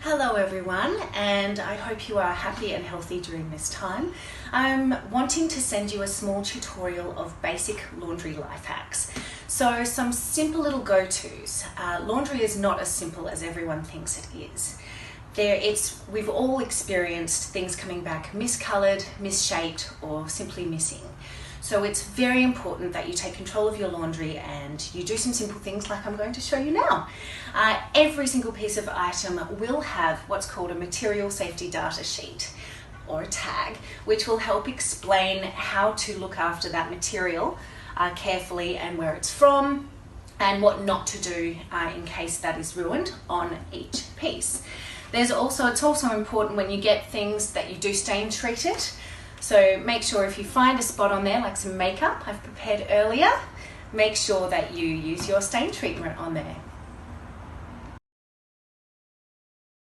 Hello everyone, and I hope you are happy and healthy during this time. I'm wanting to send you a small tutorial of basic laundry life hacks. So some simple little go-tos. Laundry is not as simple as everyone thinks it is. We've all experienced things coming back miscoloured, misshaped, or simply missing. So it's very important that you take control of your laundry and you do some simple things like I'm going to show you now. Every single piece of item will have what's called a material safety data sheet or a tag, which will help explain how to look after that material carefully and where it's from and what not to do in case that is ruined on each piece. It's also important when you get things that you do stain treat it. So make sure if you find a spot on there, like some makeup I've prepared earlier, make sure that you use your stain treatment on there.